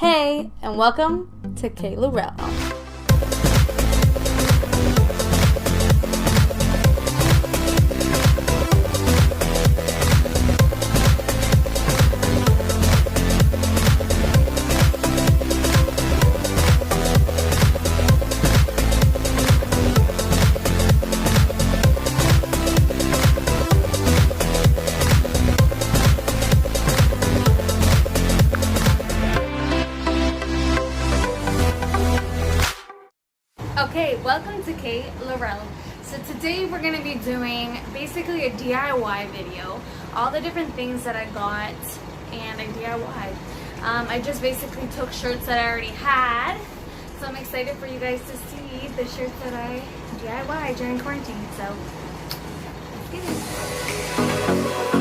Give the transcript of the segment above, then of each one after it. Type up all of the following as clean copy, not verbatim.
Hey, and welcome to Kay Laurel. Okay, welcome to Kay Laurel. So today we're going to be doing basically a DIY video. All the different things that I got and I DIY'd. I just basically took shirts that I already had. So I'm excited for you guys to see the shirts that I DIY'd during quarantine. So let's get it.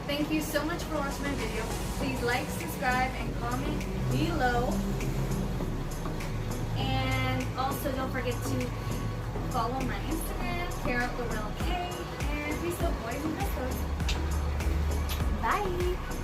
Thank you so much for watching my video. Please like, subscribe, and comment below. And also don't forget to follow my Instagram, Cerave Products, and please support boys and girls. Bye!